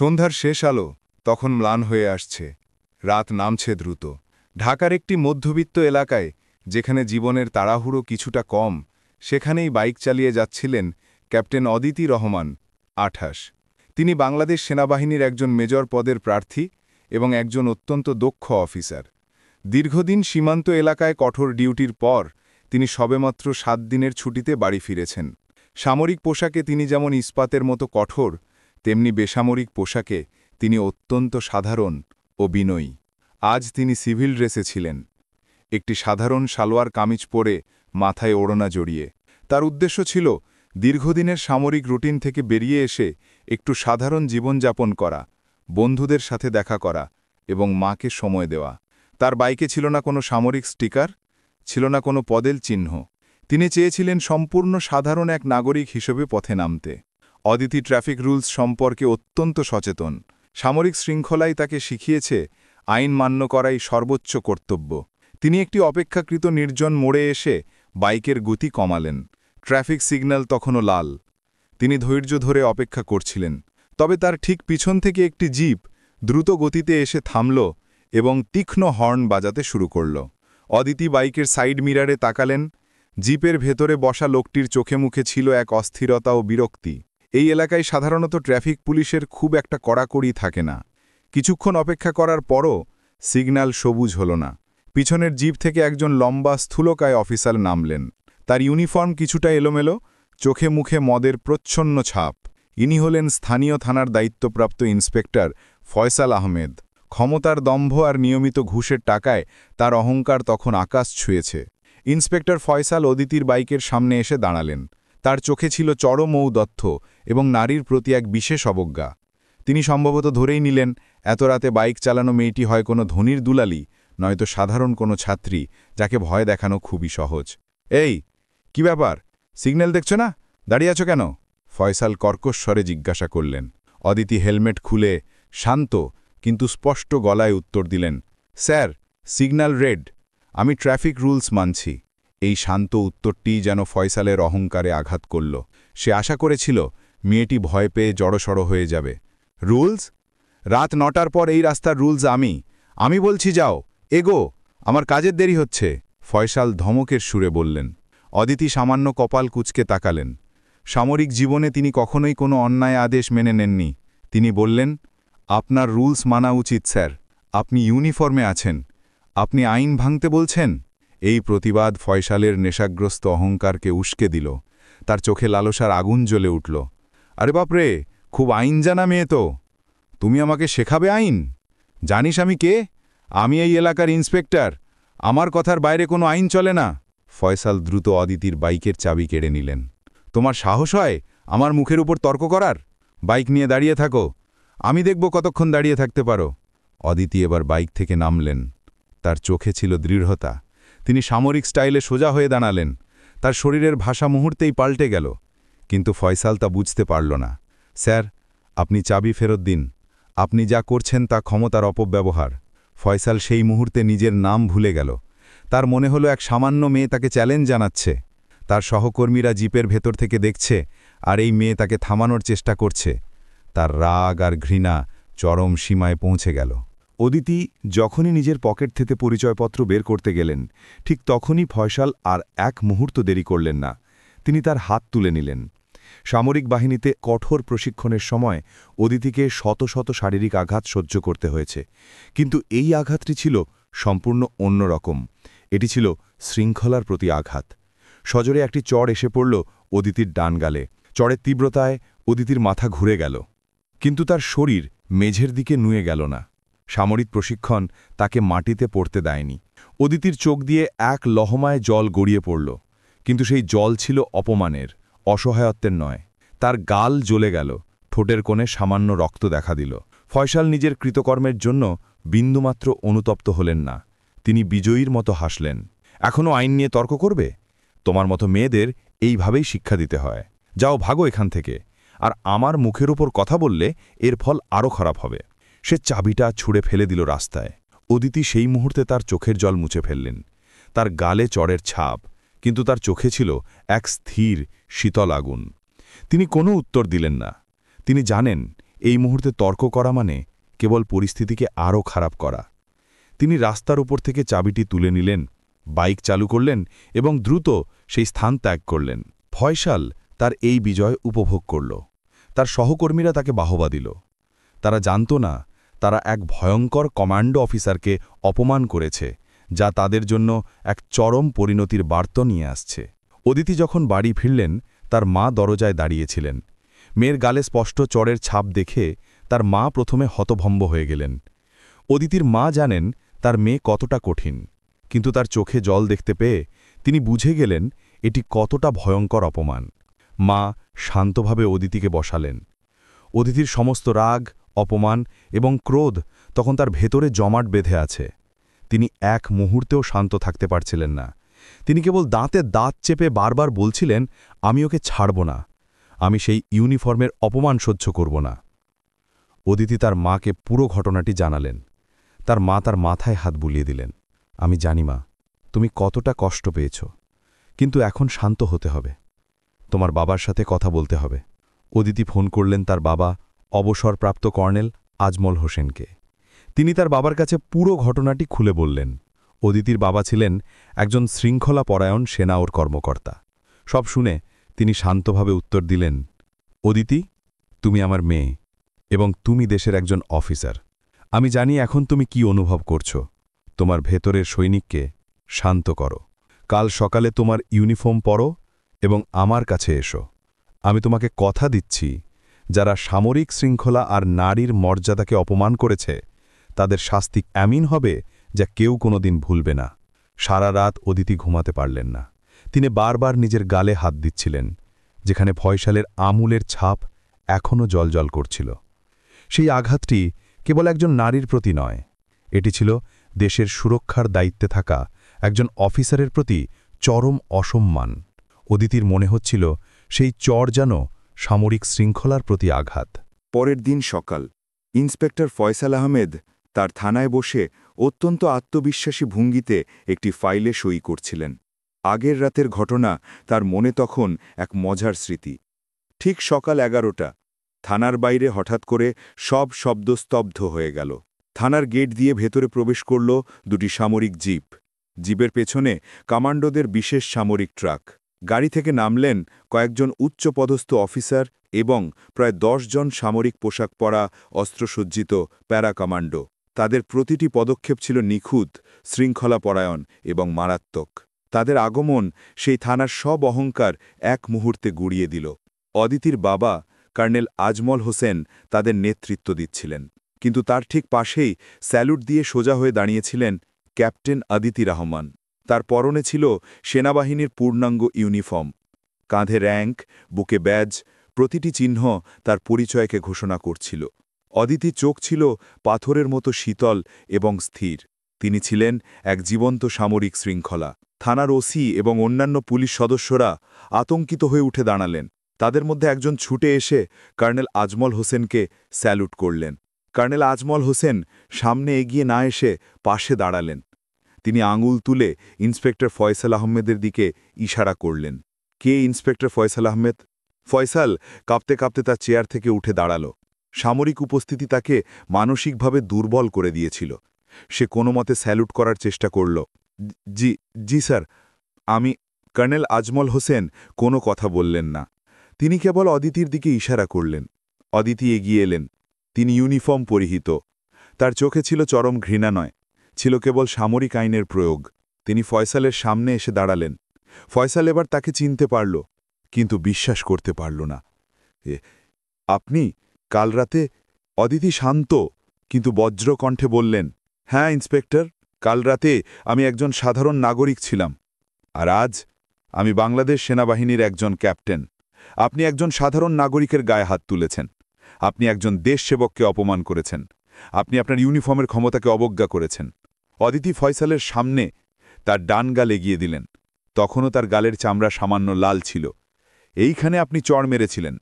সন্ধ্যার শেষ আলো তখন ম্লান হয়ে আসছে। রাত নামছে দ্রুত। ঢাকার একটি মধ্যবিত্ত এলাকায়, যেখানে জীবনের তাড়াহুড়ো কিছুটা কম, সেখানেই বাইক চালিয়ে যাচ্ছিলেন ক্যাপ্টেন অদিতি রহমান, ২৮। তিনি বাংলাদেশ সেনাবাহিনীর একজন মেজর পদের প্রার্থী এবং একজন অত্যন্ত দক্ষ অফিসার। দীর্ঘদিন সীমান্ত এলাকায় কঠোর ডিউটির পর তিনি সবেমাত্র ৭ দিনের ছুটিতে বাড়ি ফিরেছেন। সামরিক পোশাকে তিনি যেমন ইস্পাতের মতো কঠোর, তেমনি বেসামরিক পোশাকে তিনি অত্যন্ত সাধারণ ও বিনয়ী। আজ তিনি সিভিল ড্রেসে ছিলেন, একটি সাধারণ সালোয়ার কামিজ পরে, মাথায় ওড়না জড়িয়ে। তার উদ্দেশ্য ছিল দীর্ঘদিনের সামরিক রুটিন থেকে বেরিয়ে এসে একটু সাধারণ জীবনযাপন করা, বন্ধুদের সাথে দেখা করা এবং মাকে সময় দেওয়া। তার বাইকে ছিল না কোনো সামরিক স্টিকার, ছিল না কোনো পদের চিহ্ন। তিনি চেয়েছিলেন সম্পূর্ণ সাধারণ এক নাগরিক হিসেবে পথে নামতে। অদিতি ট্রাফিক রুলস সম্পর্কে অত্যন্ত সচেতন। সামরিক শৃঙ্খলাই তাকে শিখিয়েছে আইন মান্য করাই সর্বোচ্চ কর্তব্য। তিনি একটি অপেক্ষাকৃত নির্জন মোড়ে এসে বাইকের গতি কমালেন। ট্রাফিক সিগন্যাল তখনও লাল। তিনি ধৈর্য ধরে অপেক্ষা করছিলেন। তবে তার ঠিক পিছন থেকে একটি জিপ দ্রুত গতিতে এসে থামল এবং তীক্ষ্ণ হর্ন বাজাতে শুরু করল। অদিতি বাইকের সাইড মিরারে তাকালেন। জিপের ভেতরে বসা লোকটির চোখে মুখে ছিল এক অস্থিরতা ও বিরক্তি। এই এলাকায় সাধারণত ট্রাফিক পুলিশের খুব একটা কড়াকড়ি থাকে না। কিছুক্ষণ অপেক্ষা করার পরও সিগন্যাল সবুজ হল না। পিছনের জিপ থেকে একজন লম্বা স্থূলকায় অফিসার নামলেন। তার ইউনিফর্ম কিছুটা এলোমেলো, চোখে মুখে মদের প্রচ্ছন্ন ছাপ। ইনি হলেন স্থানীয় থানার দায়িত্বপ্রাপ্ত ইন্সপেক্টর ফয়সাল আহমেদ। ক্ষমতার দম্ভ আর নিয়মিত ঘুষের টাকায় তার অহংকার তখন আকাশ ছুঁয়েছে। ইন্সপেক্টর ফয়সাল অদিতির বাইকের সামনে এসে দাঁড়ালেন। তার চোখে ছিল চরম ঔদ্ধত্য এবং নারীর প্রতি এক বিশেষ অবজ্ঞা। তিনি সম্ভবত ধরেই নিলেন এত রাতে বাইক চালানো মেয়েটি হয় কোনো ধনীর দুলালি, নয়তো সাধারণ কোনো ছাত্রী, যাকে ভয় দেখানো খুবই সহজ। এই, কি ব্যাপার? সিগন্যাল দেখছ না? দাঁড়িয়ে আছো কেন? ফয়সাল কর্কশ স্বরে জিজ্ঞাসা করলেন। অদিতি হেলমেট খুলে শান্ত কিন্তু স্পষ্ট গলায় উত্তর দিলেন, স্যার, সিগন্যাল রেড। আমি ট্রাফিক রুলস মানছি। এই শান্ত উত্তরটি যেন ফয়সালের অহংকারে আঘাত করল। সে আশা করেছিল মেয়েটি ভয় পেয়ে জড়সড় হয়ে যাবে। রুলস? রাত ৯টার পর এই রাস্তার রুলস আমি বলছি যাও, এগো, আমার কাজের দেরি হচ্ছে, ফয়সাল ধমকের সুরে বললেন। অদিতি সামান্য কপাল কুঁচকে তাকালেন। সামরিক জীবনে তিনি কখনোই কোনো অন্যায় আদেশ মেনে নেননি। তিনি বললেন, আপনার রুলস মানা উচিত স্যার। আপনি ইউনিফর্মে আছেন, আপনি আইন ভাঙতে বলছেন? এই প্রতিবাদ ফয়সালের নেশাগ্রস্ত অহংকারকে উস্কে দিল। তার চোখে লালসার আগুন জ্বলে উঠল। আরে বাপরে, খুব আইন জানা মেয়ে তো। তুমি আমাকে শেখাবে আইন? জানিস আমি কে? আমি এই এলাকার ইন্সপেক্টর। আমার কথার বাইরে কোনো আইন চলে না। ফয়সাল দ্রুত অদিতির বাইকের চাবি কেড়ে নিলেন। তোমার সাহস হয় আমার মুখের উপর তর্ক করার? বাইক নিয়ে দাঁড়িয়ে থাকো, আমি দেখব কতক্ষণ দাঁড়িয়ে থাকতে পারো। অদিতি এবার বাইক থেকে নামলেন। তার চোখে ছিল দৃঢ়তা। তিনি সামরিক স্টাইলে সোজা হয়ে দাঁড়ালেন। তার শরীরের ভাষা মুহূর্তেই পাল্টে গেল। কিন্তু ফয়সাল তা বুঝতে পারল না। স্যার, আপনি চাবি ফেরত দিন। আপনি যা করছেন তা ক্ষমতার অপব্যবহার। ফয়সাল সেই মুহূর্তে নিজের নাম ভুলে গেল। তার মনে হলো এক সামান্য মেয়ে তাকে চ্যালেঞ্জ জানাচ্ছে। তার সহকর্মীরা জিপের ভেতর থেকে দেখছে, আর এই মেয়ে তাকে থামানোর চেষ্টা করছে। তার রাগ আর ঘৃণা চরম সীমায় পৌঁছে গেল। অদিতি যখনই নিজের পকেট থেকে পরিচয়পত্র বের করতে গেলেন, ঠিক তখনই ফয়সাল আর এক মুহূর্ত দেরি করলেন না। তিনি তার হাত তুলে নিলেন। সামরিক বাহিনীতে কঠোর প্রশিক্ষণের সময় অদিতিকে শত শত শারীরিক আঘাত সহ্য করতে হয়েছে। কিন্তু এই আঘাতটি ছিল সম্পূর্ণ অন্যরকম। এটি ছিল শৃঙ্খলার প্রতি আঘাত। সজোরে একটি চড় এসে পড়ল অদিতির ডান গালে। চড়ের তীব্রতায় অদিতির মাথা ঘুরে গেল, কিন্তু তার শরীর মেঝের দিকে নুয়ে গেল না। সামরিক প্রশিক্ষণ তাকে মাটিতে পড়তে দেয়নি। অদিতির চোখ দিয়ে এক লহমায় জল গড়িয়ে পড়ল, কিন্তু সেই জল ছিল অপমানের, অসহায়ত্বের নয়। তার গাল জ্বলে গেল, ঠোঁটের কোণে সামান্য রক্ত দেখা দিল। ফয়সাল নিজের কৃতকর্মের জন্য বিন্দুমাত্র অনুতপ্ত হলেন না। তিনি বিজয়ীর মতো হাসলেন। এখনও আইন নিয়ে তর্ক করবে? তোমার মতো মেয়েদের এইভাবেই শিক্ষা দিতে হয়। যাও, ভাগো এখান থেকে। আর আমার মুখের উপর কথা বললে এর ফল আরও খারাপ হবে। সে চাবিটা ছুঁড়ে ফেলে দিল রাস্তায়। অদিতি সেই মুহূর্তে তার চোখের জল মুছে ফেললেন। তার গালে চড়ের ছাপ, কিন্তু তার চোখে ছিল এক স্থির শীতল আগুন। তিনি কোনো উত্তর দিলেন না। তিনি জানেন এই মুহূর্তে তর্ক করা মানে কেবল পরিস্থিতিকে আরও খারাপ করা। তিনি রাস্তার উপর থেকে চাবিটি তুলে নিলেন, বাইক চালু করলেন এবং দ্রুত সেই স্থান ত্যাগ করলেন। ফয়সাল তার এই বিজয় উপভোগ করল। তার সহকর্মীরা তাকে বাহবা দিল। তারা জানত না তারা এক ভয়ঙ্কর কমান্ডো অফিসারকে অপমান করেছে, যা তাদের জন্য এক চরম পরিণতির বার্তা নিয়ে আসছে। অদিতি যখন বাড়ি ফিরলেন, তার মা দরজায় দাঁড়িয়েছিলেন। মেয়ের গালে স্পষ্ট চড়ের ছাপ দেখে তার মা প্রথমে হতভম্ব হয়ে গেলেন। অদিতির মা জানেন তার মেয়ে কতটা কঠিন, কিন্তু তার চোখে জল দেখতে পেয়ে তিনি বুঝে গেলেন এটি কতটা ভয়ঙ্কর অপমান। মা শান্তভাবে অদিতিকে বসালেন। অদিতির সমস্ত রাগ, অপমান এবং ক্রোধ তখন তার ভেতরে জমাট বেঁধে আছে। তিনি এক মুহূর্তেও শান্ত থাকতে পারছিলেন না। তিনি কেবল দাঁতে দাঁত চেপে বারবার বলছিলেন, আমি ওকে ছাড়ব না, আমি সেই ইউনিফর্মের অপমান সহ্য করব না। অদিতি তার মাকে পুরো ঘটনাটি জানালেন। তার মা তার মাথায় হাত বুলিয়ে দিলেন। আমি জানি মা, তুমি কতটা কষ্ট পেয়েছ, কিন্তু এখন শান্ত হতে হবে। তোমার বাবার সাথে কথা বলতে হবে। অদিতি ফোন করলেন তার বাবা, অবসরপ্রাপ্ত কর্নেল আজমল হোসেনকে। তিনি তার বাবার কাছে পুরো ঘটনাটি খুলে বললেন। অদিতির বাবা ছিলেন একজন শৃঙ্খলাপরায়ণ সেনা ওর কর্মকর্তা। সব শুনে তিনি শান্তভাবে উত্তর দিলেন, অদিতি, তুমি আমার মেয়ে এবং তুমি দেশের একজন অফিসার। আমি জানি এখন তুমি কি অনুভব করছো। তোমার ভেতরের সৈনিককে শান্ত করো। কাল সকালে তোমার ইউনিফর্ম পরো এবং আমার কাছে এসো। আমি তোমাকে কথা দিচ্ছি, যারা সামরিক শৃঙ্খলা আর নারীর মর্যাদাকে অপমান করেছে তাদের শাস্তি এমন হবে যা কেউ কোনোদিন ভুলবে না। সারা রাত অদিতি ঘুমাতে পারলেন না। তিনি বারবার নিজের গালে হাত দিচ্ছিলেন, যেখানে ফয়সালের আমূলের ছাপ এখনও জলজল করছিল। সেই আঘাতটি কেবল একজন নারীর প্রতি নয়, এটি ছিল দেশের সুরক্ষার দায়িত্বে থাকা একজন অফিসারের প্রতি চরম অসম্মান। অদিতির মনে হচ্ছিল সেই চর যেন সামরিক শৃঙ্খলার প্রতি আঘাত। পরের দিন সকাল, ইন্সপেক্টর ফয়সাল আহমেদ তার থানায় বসে অত্যন্ত আত্মবিশ্বাসী ভঙ্গিতে একটি ফাইলে সই করছিলেন। আগের রাতের ঘটনা তার মনে তখন এক মজার স্মৃতি। ঠিক সকাল 11টা, থানার বাইরে হঠাৎ করে সব শব্দ স্তব্ধ হয়ে গেল। থানার গেট দিয়ে ভেতরে প্রবেশ করল দুটি সামরিক জিপ। জিপের পেছনে কমান্ডোদের বিশেষ সামরিক ট্রাক। গাড়ি থেকে নামলেন কয়েকজন উচ্চপদস্থ অফিসার এবং প্রায় 10 জন সামরিক পোশাক পরা অস্ত্রসজ্জিত প্যারা কমান্ডো। তাদের প্রতিটি পদক্ষেপ ছিল নিখুঁত, শৃঙ্খলাপরায়ণ এবং মারাত্মক। তাদের আগমন সেই থানার সব অহংকার এক মুহূর্তে গুড়িয়ে দিল। অদিতির বাবা কর্নেল আজমল হোসেন তাদের নেতৃত্ব দিচ্ছিলেন, কিন্তু তার ঠিক পাশেই স্যালুট দিয়ে সোজা হয়ে দাঁড়িয়েছিলেন ক্যাপ্টেন আদিতি রহমান। তার পরনে ছিল সেনাবাহিনীর পূর্ণাঙ্গ ইউনিফর্ম। কাঁধে র্যাঙ্ক, বুকে ব্যাজ, প্রতিটি চিহ্ন তার পরিচয়কে ঘোষণা করছিল। অদিতির চোখ ছিল পাথরের মতো শীতল এবং স্থির। তিনি ছিলেন এক জীবন্ত সামরিক শৃঙ্খলা। থানার ওসি এবং অন্যান্য পুলিশ সদস্যরা আতঙ্কিত হয়ে উঠে দাঁড়ালেন। তাদের মধ্যে একজন ছুটে এসে কর্নেল আজমল হোসেনকে স্যালুট করলেন। কর্নেল আজমল হোসেন সামনে এগিয়ে না এসে পাশে দাঁড়ালেন। তিনি আঙুল তুলে ইন্সপেক্টর ফয়সাল আহমেদের দিকে ইশারা করলেন। কে ইন্সপেক্টর ফয়সাল আহমেদ? ফয়সাল কাঁপতে কাঁপতে তার চেয়ার থেকে উঠে দাঁড়াল। সামরিক উপস্থিতি তাকে মানসিকভাবে দুর্বল করে দিয়েছিল। সে কোনো মতে স্যালুট করার চেষ্টা করল। জি জি স্যার, আমি কর্নেল আজমল হোসেন কোনো কথা বললেন না। তিনি কেবল অদিতির দিকে ইশারা করলেন। অদিতি এগিয়ে এলেন। তিনি ইউনিফর্ম পরিহিত। তার চোখে ছিল চরম ঘৃণা নয়, ছিল কেবল সামরিক আইনের প্রয়োগ। তিনি ফয়সালের সামনে এসে দাঁড়ালেন। ফয়সাল এবার তাকে চিনতে পারল, কিন্তু বিশ্বাস করতে পারল না। আপনি কাল রাতে? অদিতি শান্ত কিন্তু বজ্র কণ্ঠে বললেন, হ্যাঁ ইন্সপেক্টর, কাল রাতে আমি একজন সাধারণ নাগরিক ছিলাম, আর আজ আমি বাংলাদেশ সেনাবাহিনীর একজন ক্যাপ্টেন। আপনি একজন সাধারণ নাগরিকের গায়ে হাত তুলেছেন। আপনি একজন দেশসেবককে অপমান করেছেন। আপনি আপনার ইউনিফর্মের ক্ষমতাকে অবজ্ঞা করেছেন। অদিতি ফয়সালের সামনে তার ডান গাল এগিয়ে দিলেন। তখনও তার গালের চামড়া সামান্য লাল ছিল। এইখানে আপনি চড় মেরেছিলেন,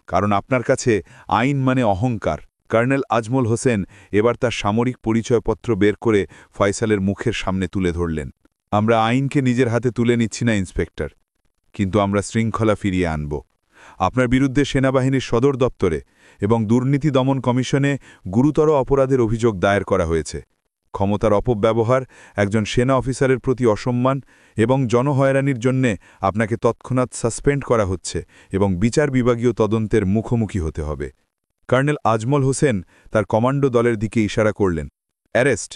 কারণ আপনার কাছে আইন মানে অহংকার। কর্নেল আজমল হোসেন এবার তার সামরিক পরিচয়পত্র বের করে ফয়সালের মুখের সামনে তুলে ধরলেন। আমরা আইনকে নিজের হাতে তুলে নিচ্ছি না ইন্সপেক্টর, কিন্তু আমরা শৃঙ্খলা ফিরিয়ে আনব। আপনার বিরুদ্ধে সেনাবাহিনীর সদর দপ্তরে এবং দুর্নীতি দমন কমিশনে গুরুতর অপরাধের অভিযোগ দায়ের করা হয়েছে। ক্ষমতার অপব্যবহার, একজন সেনা অফিসারের প্রতি অসম্মান এবং জনহয়রানির জন্যে আপনাকে তৎক্ষণাৎ সাসপেন্ড করা হচ্ছে এবং বিচার বিভাগীয় তদন্তের মুখোমুখি হতে হবে। কর্নেল আজমল হোসেন তার কমান্ডো দলের দিকে ইশারা করলেন। অ্যারেস্ট,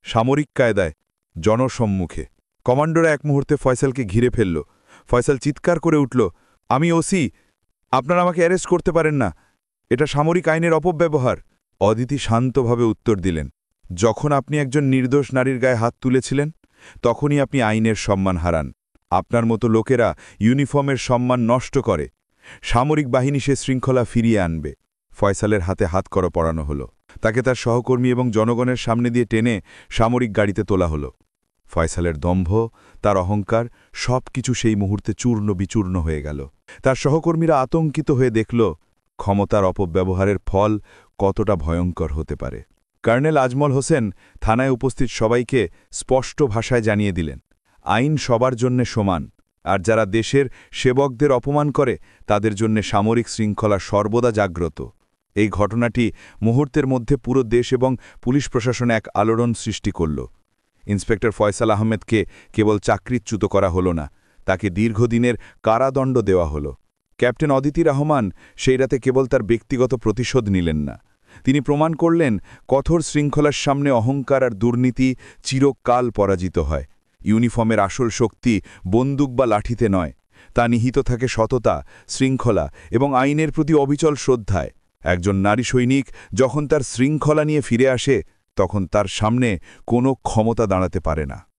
সামরিক কায়দায়, জনসম্মুখে। কমান্ডোরা এক মুহূর্তে ফয়সালকে ঘিরে ফেলল। ফয়সাল চিৎকার করে উঠল, আমি ওসি, আপনারা আমাকে অ্যারেস্ট করতে পারেন না, এটা সামরিক আইনের অপব্যবহার। অদিতি শান্তভাবে উত্তর দিলেন, যখন আপনি একজন নির্দোষ নারীর গায়ে হাত তুলেছিলেন তখনই আপনি আইনের সম্মান হারান। আপনার মতো লোকেরা ইউনিফর্মের সম্মান নষ্ট করে। সামরিক বাহিনী সে শৃঙ্খলা ফিরিয়ে আনবে। ফয়সালের হাতে হাতকড়া পরানো হলো। তাকে তার সহকর্মী এবং জনগণের সামনে দিয়ে টেনে সামরিক গাড়িতে তোলা হলো। ফয়সালের দম্ভ, তার অহংকার, সব কিছু সেই মুহূর্তে চূর্ণ বিচূর্ণ হয়ে গেল। তার সহকর্মীরা আতঙ্কিত হয়ে দেখল ক্ষমতার অপব্যবহারের ফল কতটা ভয়ঙ্কর হতে পারে। কর্নেল আজমল হোসেন থানায় উপস্থিত সবাইকে স্পষ্ট ভাষায় জানিয়ে দিলেন, আইন সবার জন্যে সমান, আর যারা দেশের সেবকদের অপমান করে তাদের জন্য সামরিক শৃঙ্খলা সর্বদা জাগ্রত। এই ঘটনাটি মুহূর্তের মধ্যে পুরো দেশ এবং পুলিশ প্রশাসনে এক আলোড়ন সৃষ্টি করল। ইন্সপেক্টর ফয়সাল আহমেদকে কেবল চাকরিচ্যুত করা হল না, তাকে দীর্ঘদিনের কারাদণ্ড দেওয়া হল। ক্যাপ্টেন অদিতি রহমান সেই রাতে কেবল তার ব্যক্তিগত প্রতিশোধ নিলেন না, তিনি প্রমাণ করলেন কঠোর শৃঙ্খলার সামনে অহংকার আর দুর্নীতি চিরকাল পরাজিত হয়। ইউনিফর্মের আসল শক্তি বন্দুক বা লাঠিতে নয়, তা নিহিত থাকে সততা, শৃঙ্খলা এবং আইনের প্রতি অবিচল শ্রদ্ধায়। একজন নারী সৈনিক যখন তার শৃঙ্খলা নিয়ে ফিরে আসে তখন তার সামনে কোনো ক্ষমতা দাঁড়াতে পারে না।